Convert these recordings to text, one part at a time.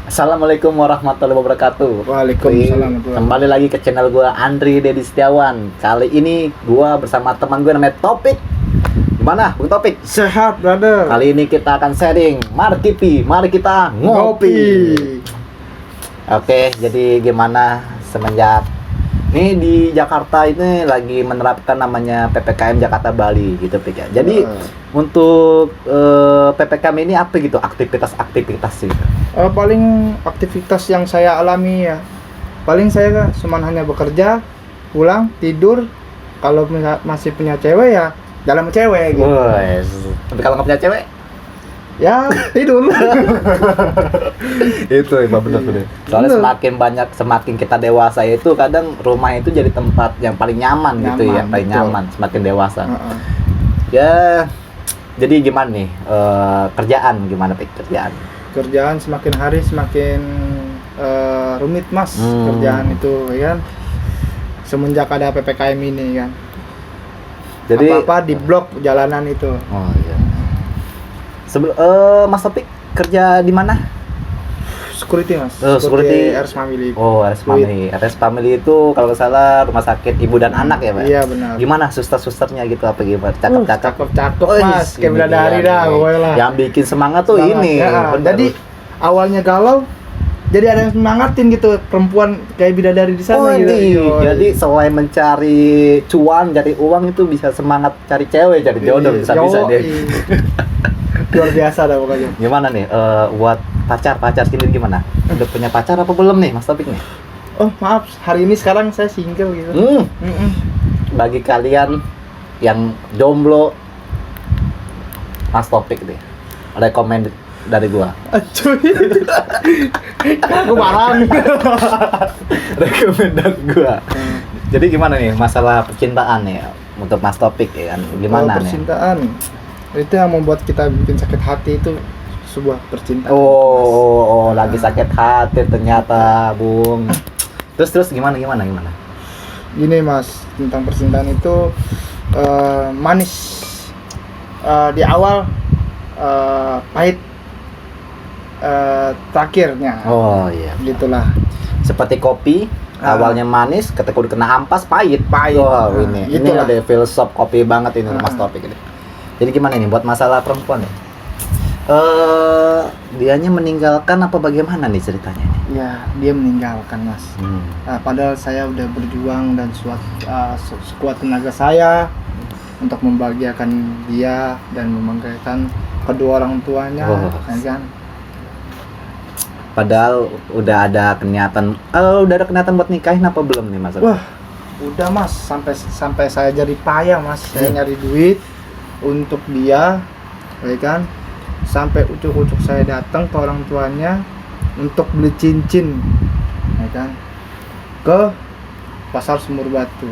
Assalamualaikum warahmatullahi wabarakatuh. Waalaikumsalam. Kembali lagi ke channel gua Andri Dedi Setiawan. Kali ini gua bersama teman gue namanya Topik. Gimana, Bung Topik? Sehat, brother. Kali ini kita akan sharing. Mari kita ngopi. Oke, jadi gimana semenjak ini di Jakarta ini lagi menerapkan namanya PPKM Jakarta Bali gitu, Pik ya. Jadi untuk PPKM ini apa gitu aktivitas sih? Paling aktivitas yang saya alami ya, paling saya cuma hanya bekerja, pulang, tidur. Kalau masih punya cewek ya jalan sama cewek gitu. Wes. Tapi kalau nggak punya cewek? Ya tidur. Itu emang benar. Soalnya semakin kita dewasa itu kadang rumah itu jadi tempat yang paling nyaman gitu ya, paling betul. nyaman semakin dewasa. Ya, jadi gimana nih kerjaan gimana Pik kerjaan? Kerjaan semakin hari semakin rumit, Mas. Kerjaan itu ya kan. Semenjak ada PPKM ini kan. Jadi apa-apa di blok jalanan itu. Oh iya. Mas Topik kerja di mana? Security, Mas. Security RS Family. Oh, RS Family. RS Family itu kalau nggak salah rumah sakit ibu dan anak ya, Pak? Iya, benar. Gimana suster-susternya gitu apa gimana? Cakep-cakep. Cakep, Mas. Kayak bidadari dah pokoknya lah. Yang bikin semangat tuh ini. Ya, Bener. jadi awalnya galau, jadi ada yang semangatin gitu, perempuan kayak bidadari di sana gitu. Jadi selain mencari cuan, cari uang itu bisa semangat cari cewek, cari jodoh bisa dia. Luar biasa dah pokoknya. Gimana nih buat pacar sendiri gimana? Udah punya pacar apa belum nih Mas Topik nih? Oh maaf, hari ini sekarang saya single gitu. Bagi kalian yang jomblo, Mas Topik deh, rekomend dari gua. Acuy. Aku marah. Rekomend dari gua. Jadi gimana nih masalah percintaan nih untuk Mas Topik ya kan? Gimana nih? Percintaan. Itu yang membuat kita bikin sakit hati itu sebuah percintaan. Lagi sakit hati ternyata, Bung. Terus gimana? Gini, Mas, tentang percintaan itu manis di awal, pahit terakhirnya. Oh iya. Gitulah. Seperti kopi, awalnya manis, ketika udah kena ampas pahit. Oh, ini itulah. ada filsuf kopi banget ini Mas Topik ini. Jadi gimana nih buat masalah perempuan nih? Dianya meninggalkan apa bagaimana nih ceritanya nih? Ya, dia meninggalkan, Mas. Padahal saya udah berjuang dan sekuat tenaga saya untuk membahagiakan dia dan membahagiakan kedua orang tuanya, ya kan? Padahal udah ada kenyataan buat nikahin apa belum nih Mas? Wah, udah Mas, sampai saya jadi payah, Mas. Saya nyari duit untuk dia, ya kan? Sampai ucuk-ucuk saya datang ke orang tuanya untuk beli cincin, ya kan? Ke pasar Sumur Batu.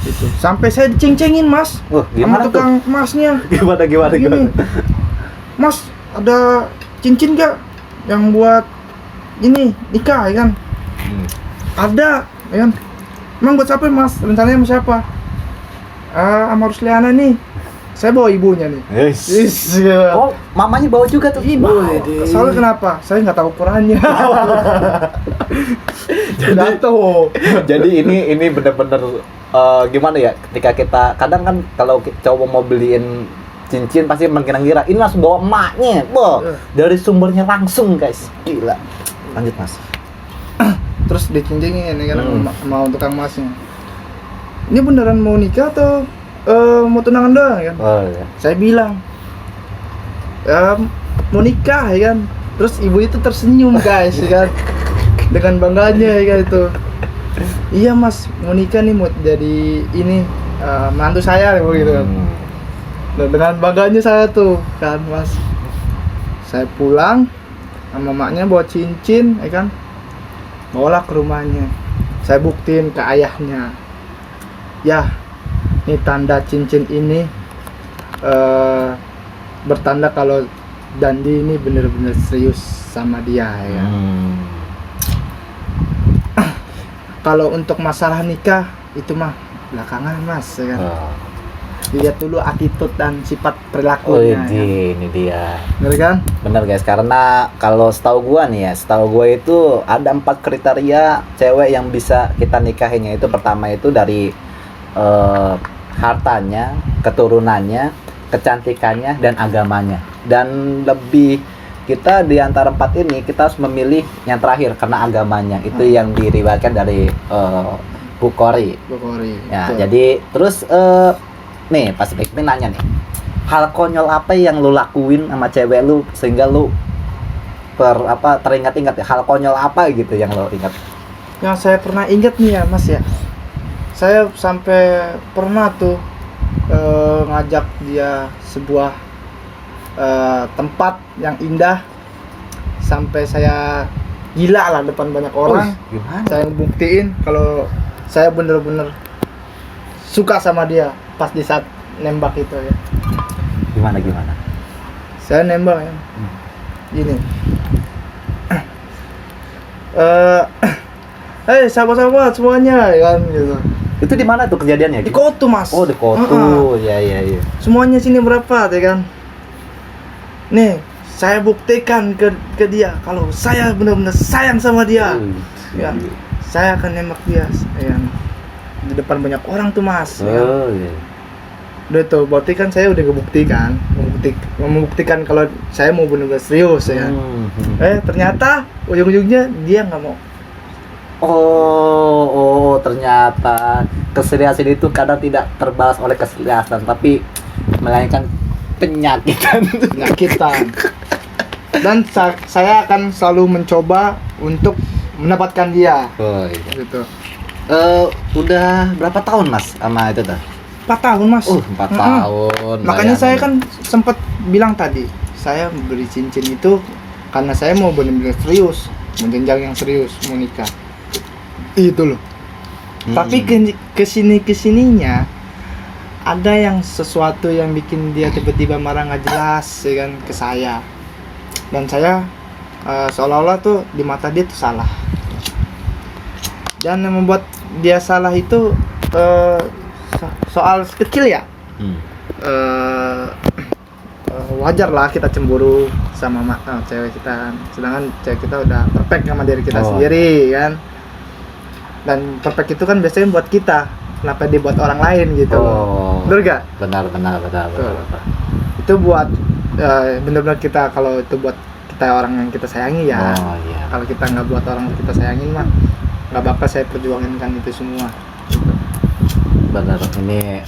Gitu. Sampai saya diceng-cengin, Mas. Gimana sama tukang emasnya. Gimana? Gini, Mas, ada cincin gak yang buat ini nikah, ya kan? Ada, ya kan? Emang buat siapa, Mas? Rencananya sama siapa? Sama Rusliana nih. Saya bawa ibunya nih. Yes. Oh, mamanya bawa juga tuh. Ibu. Soalnya kenapa? Saya nggak tahu ukurannya. Jadi ini benar-benar gimana ya? Ketika kita kadang kan kalau cowok mau beliin cincin pasti mengira-ngira ini langsung bawa emaknya. Dari sumbernya langsung, guys. Gila. Lanjut, Mas. Terus dicincingin ya kan mau tukang emasnya. Ini beneran mau nikah atau mau tunangan doang kan? Iya. Saya bilang mau nikah ya kan. Terus ibu itu tersenyum, guys, ya kan, dengan bangganya ya kan itu. Iya, Mas, mau nikah nih, mau jadi ini menantu saya gitu kan. Dan dengan bangganya saya tuh kan, Mas. Saya pulang sama maknya bawa cincin ya kan. Bawalah ke rumahnya. Saya buktiin ke ayahnya. Ya, ini tanda cincin ini bertanda kalau Dandi ini benar-benar serius sama dia ya. Kalau untuk masalah nikah itu mah belakangan, Mas, ya kan. Dilihat dulu attitude dan sifat Oh, perilakunya. Ya. ini dia. Bener kan? Bener guys, karena kalau setahu gua nih ya, setahu gua itu ada 4 kriteria cewek yang bisa kita nikahinnya. Itu pertama itu dari hartanya, keturunannya, kecantikannya, dan agamanya. Dan lebih kita di antara 4 ini kita harus memilih yang terakhir karena agamanya. Itu yang diriwayatkan dari Bukhari. Bukhari. Ya, Betul. jadi terus nih pas ini nanya nih, hal konyol apa yang lu lakuin sama cewek lu sehingga lu teringat-ingat ya, hal konyol apa gitu yang lu ingat? Yang saya pernah ingat nih ya Mas ya, saya sampai pernah tuh ngajak dia sebuah tempat yang indah, sampai saya gila lah depan banyak orang. Gimana? Saya buktiin kalau saya bener-bener suka sama dia pas di saat nembak itu ya. Gimana? Saya nembak ya. Gini. Sahabat-sahabat semuanya ya kan gitu. Itu di mana tuh kejadiannya? Di Kotu Mas. Oh, di Kotu. Ya. Semuanya sini berapa ya kan? Nih, saya buktikan ke dia kalau saya benar-benar sayang sama dia. Ya. Saya akan nembak dia ya. Di depan banyak orang tuh Mas. Ya. Oh, iya. Udah tuh, berarti kan saya udah membuktikan kalau saya mau benar-benar serius ya. Ternyata ujung-ujungnya dia nggak mau. Oh, ternyata keseriusan itu kadang tidak terbalas oleh keseriusan, tapi melainkan penyakitan. Dan saya akan selalu mencoba untuk mendapatkan dia. Oh, iya. Gitu. Udah berapa tahun Mas sama itu tuh? 4 tahun Mas. 4 tahun. Makanya bayangin. saya kan sempat bilang tadi, saya beri cincin itu karena saya mau benar-benar serius, mau jenjang yang serius, mau nikah. Itu loh. Tapi kesininya ada yang sesuatu yang bikin dia tiba-tiba marah nggak jelas ya kan ke saya. Dan saya seolah-olah tuh di mata dia tuh salah. Dan yang membuat dia salah itu soal kecil ya. Wajar lah kita cemburu sama cewek kita, sedangkan cewek kita udah perfect sama diri kita sendiri kan. Dan perfect itu kan biasanya buat kita, kenapa dia buat orang lain gitu. Bener gak? Benar. Itu buat bener-bener kita, kalau itu buat kita orang yang kita sayangi ya. Iya. Kalau kita nggak buat orang yang kita sayangin mah nggak bakal saya perjuangin kan itu semua. Benar, ini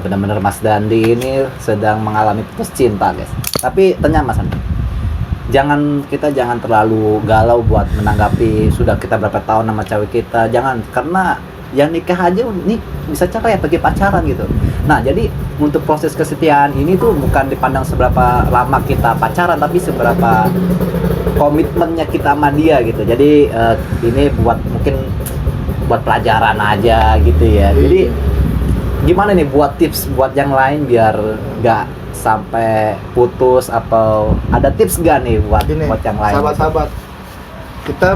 benar-benar Mas Dandi ini sedang mengalami putus cinta guys. Tapi tanya Mas Andi, kita jangan terlalu galau buat menanggapi sudah kita berapa tahun sama cewek kita. Jangan, karena yang nikah aja ini bisa cerai pergi pacaran gitu. Nah, jadi untuk proses kesetiaan ini tuh bukan dipandang seberapa lama kita pacaran, tapi seberapa komitmennya kita sama dia gitu. Jadi ini mungkin buat pelajaran aja gitu ya. Jadi gimana nih buat tips buat yang lain biar gak sampai putus, atau ada tips gak nih buat yang lain? Sahabat-sahabat, kita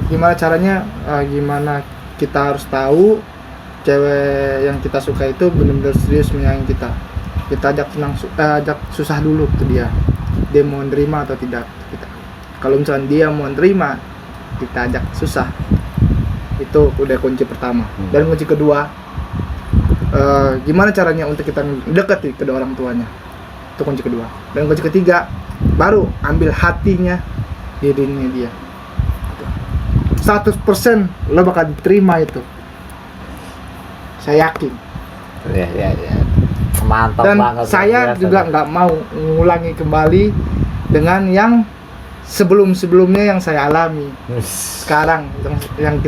gimana caranya, gimana kita harus tahu cewek yang kita suka itu benar-benar serius menyayangi kita. Kita ajak susah dulu ke dia mau nerima atau tidak. Kalau misalnya dia mau nerima, kita ajak susah. Itu udah kunci pertama. Dan kunci kedua, gimana caranya untuk kita dekati kedua orang tuanya. Itu kunci kedua. Dan kunci ketiga, baru ambil hatinya, dirinya dia. 100% lo bakal diterima itu. Saya yakin. Ya. Mantap dan banget. Saya juga nggak mau mengulangi kembali dengan yang sebelumnya yang saya alami. Sekarang yang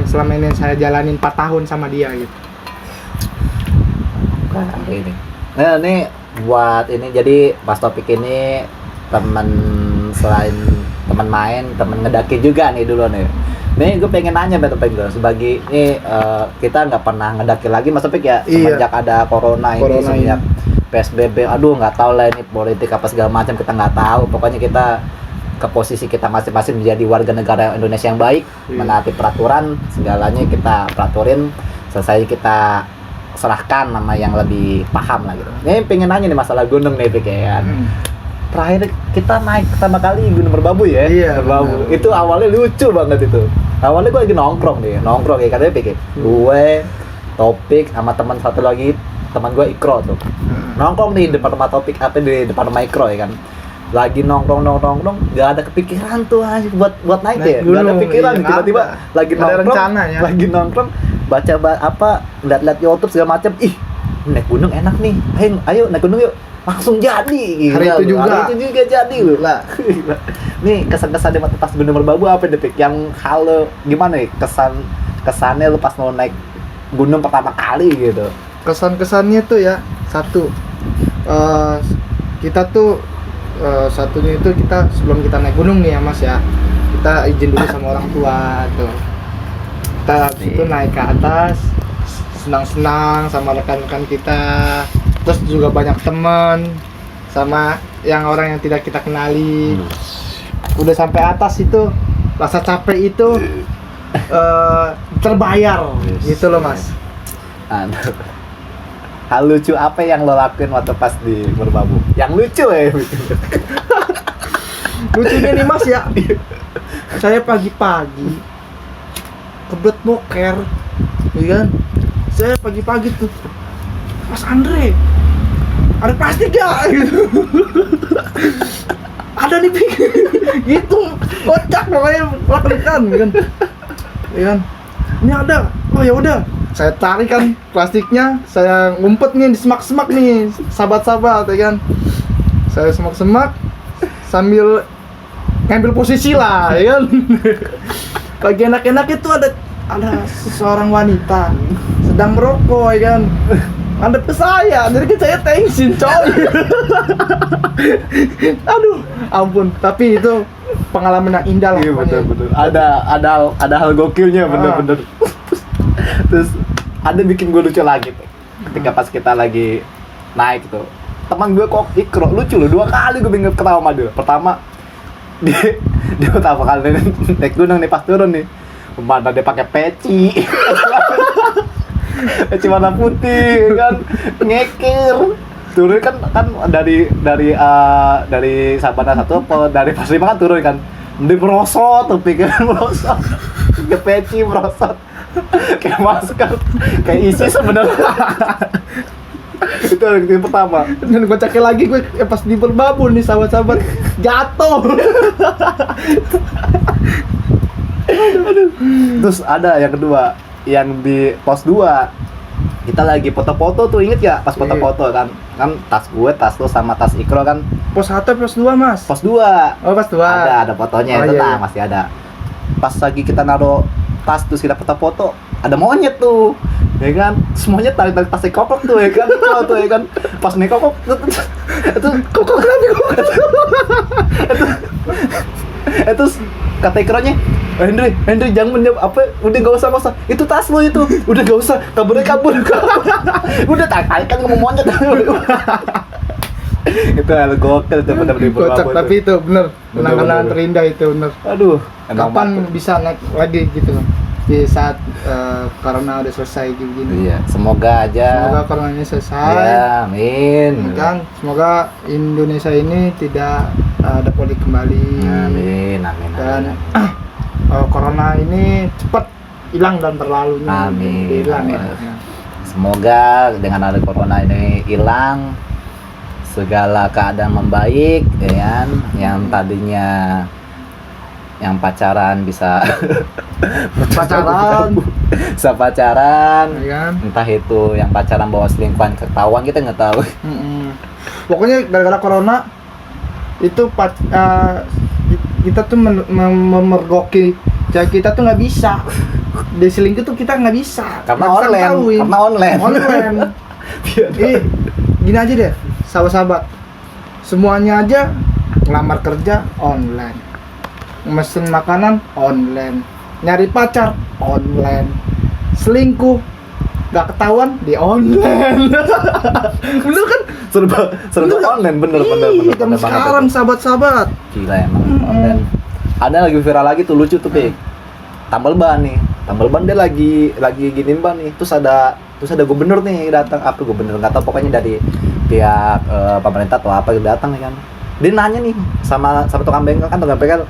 selama ini saya jalanin 4 tahun sama dia gitu. Ini. Nah, ini buat ini, jadi pas topik ini selain teman main, teman ngedaki juga nih dulu nih. Nih gue pengen nanya Topik gue, sebagai ini kita nggak pernah ngedaki lagi Mas Topik ya, semenjak ada corona ini, semenjak PSBB, aduh nggak tahu lah ini politik apa segala macam, kita nggak tahu. Pokoknya kita ke posisi kita masing-masing menjadi warga negara Indonesia yang baik, menaati peraturan, segalanya kita peraturin. Selesai kita serahkan nama yang lebih paham lah gitu. Ini pengen nanya nih masalah gunung nih Pik ya kan. Terakhir kita naik pertama kali Gunung Merbabu ya. Iya, Merbabu. benar. Itu awalnya lucu banget itu. Awalnya gue lagi nongkrong ya katanya Pik. Gue, Topik sama teman satu lagi, teman gue Ikro tuh. Nongkrong di depan rumah Topik di depan rumah Ikro ya kan. Lagi nongkrong gak ada kepikiran tuh anjing buat naik ya. Gak ada pikiran iya, tiba-tiba ada. lagi Ada nongkrong. rencana ya. Lagi nongkrong baca lihat YouTube segala macam. Ih, naik gunung enak nih. Ayo naik gunung yuk. Langsung jadi gitu. Hari itu juga jadi lu. Lah. Nih kesan-kesan di pas Gunung Merbabu apa deh Pik? Yang hal gimana nih kesannya lu pas mau naik gunung pertama kali gitu. Kesan-kesannya tuh ya, satu, kita tuh satunya itu kita sebelum kita naik gunung nih ya Mas ya, kita izin dulu sama orang tua tuh. Kita habis itu naik ke atas, senang-senang sama rekan-rekan kita, terus juga banyak teman sama yang orang yang tidak kita kenali. Udah sampai atas itu rasa capek itu terbayar gitu loh Mas. Aduh. Hal lucu apa yang lo lakuin waktu pas di Merbabu? Yang lucu ya. Lucunya nih Mas ya, saya pagi-pagi kebelet boker, ya kan? Saya pagi-pagi tuh, Mas Andre, ada plastik gak? Gitu. Ada nih Pik, gitu, kocak namanya lakukan, kan? Ya kan? Ini ada, oh ya udah, saya tarik kan plastiknya, saya ngumpet nih di semak-semak nih, sahabat-sahabat, ya kan? Saya semak-semak sambil ngambil posisi lah, ya kan? Lagi enak-enak itu ada seseorang wanita sedang merokok, ya kan? Hadap ke saya, jadi kan saya tensin coy. Aduh, ampun. Tapi itu pengalaman yang indah lah. Iya pokoknya. betul. Ada hal gokilnya bener. Terus ada bikin gue lucu lagi Pik. Ketika pas kita lagi naik tuh, teman gue kok Ikro lucu loh, 2 kali gue bingung ketawa sama dia. Pertama dia pertama kali naik gunung nih, pas turun nih, mana dia pakai peci. Peci warna putih kan, ngekir. Turun kan dari Sabana 1 apa dari Pas 5 kan turun kan. Dia merosot tuh pikiran merosot. Ke peci merosot. Kayak masker, kayak isi sebenarnya. Itu yang pertama. Dan kocaknya lagi gue pas di Merbabu nih sahabat-sahabat jatuh. Terus ada yang kedua, yang di pos 2 kita lagi foto-foto tuh, inget ya pas foto-foto kan tas gue, tas lo sama tas Ikro kan Pos 1 pos 2 Mas? pos 2. Oh pos 2. Ada fotonya, Oh, itu iya, nah iya. masih ada. Pas lagi kita naruh tas terus kita foto-foto, ada monyet tuh, ya kan? Semuanya tarik tas kokok tuh, ya kan? Tuh ya kan? Pas nih kokok itu kokok kenapa kokok? Itu kata Ikronya, Hendry jangan menjawab apa, udah nggak usah, itu tas lo itu, udah nggak usah, kabur, udah tarik kan ngomong monyet. Itu hal gokil tuh bener-bener Kocak, tapi itu bener kenangan Bener-bener. terindah itu bener. Aduh, emang Kapan mantap. bisa naik lagi gitu di saat corona udah selesai gitu gini. Iya, semoga aja. Semoga coronanya selesai. Ya, amin. Kan semoga Indonesia ini tidak ada pulih kembali. Amin. Dan corona ini cepat hilang dan berlalu. Amin. Hilang Amin. ya. Semoga dengan ada corona ini hilang, segala keadaan membaik, ya kan? Yang tadinya yang pacaran bisa bisa pacaran, Ya kan? entah itu yang pacaran bawa selingkuhan ketahuan, kita nggak tahu. Pokoknya gara-gara corona itu kita tuh memergoki, jadi kita tuh nggak bisa diselingkuh tuh, kita nggak bisa Karena Nggak bisa online, ketahuin. karena online. Gini aja deh sahabat-sahabat, semuanya aja ngelamar kerja online, mesen makanan online, nyari pacar online, selingkuh nggak ketahuan di online. Bener kan? serba online, bener Zaman banget sekarang itu. sahabat-sahabat. Gila emang online. Ada lagi viral lagi tuh, lucu tuh Pik. Tambal ban nih, tambal ban dia lagi giniin ban nih, terus ada gubernur nih datang, apa gubernur nggak tahu, pokoknya dari pihak pemerintah atau apa yang datang ya kan. Dia nanya nih sama tukang bengkel kan, tukang bengkel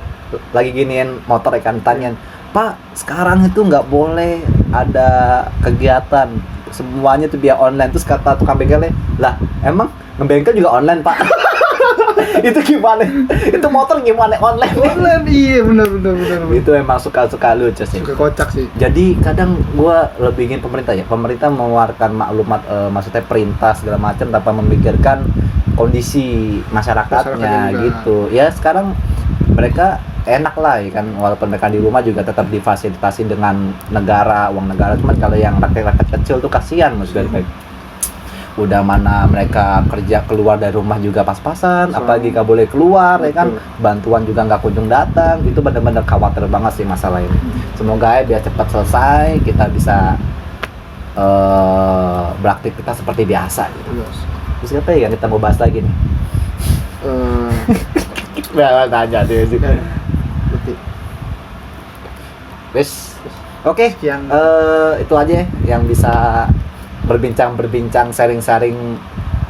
lagi giniin motor ya kan, tanyain, Pak sekarang itu nggak boleh ada kegiatan, semuanya tuh biar online. Terus kata tukang bengkelnya, lah emang ngebengkel juga online Pak? Itu gimana? Itu motor gimana online? Online, iya benar. Itu emang suka lucu sih. Suka kocak sih. Jadi kadang gua lebih ingin pemerintah mengeluarkan maklumat, maksudnya perintah segala macam tanpa memikirkan kondisi masyarakatnya gitu. Ya sekarang mereka enak lah ya kan, walaupun mereka di rumah juga tetap difasilitasi dengan negara, uang negara. Cuman kalau yang rakyat kecil tuh kasihan maksudnya. Udah mana mereka kerja keluar dari rumah juga pas-pasan, apalagi nggak boleh keluar ya kan, bantuan juga nggak kunjung datang. Itu benar-benar khawatir banget sih masalah ini. Semoga ya biar cepat selesai, kita bisa beraktivitas seperti biasa gitu. Terus apa ya kita mau bahas lagi nih? Tanya deh sih. Wes, oke. Itu aja yang bisa berbincang, sharing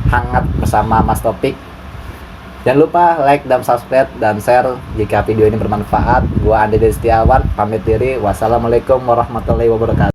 hangat bersama Mas Topik. Jangan lupa like dan subscribe dan share jika video ini bermanfaat. Gua Andi Setiawan pamit diri. Wassalamualaikum warahmatullahi wabarakatuh.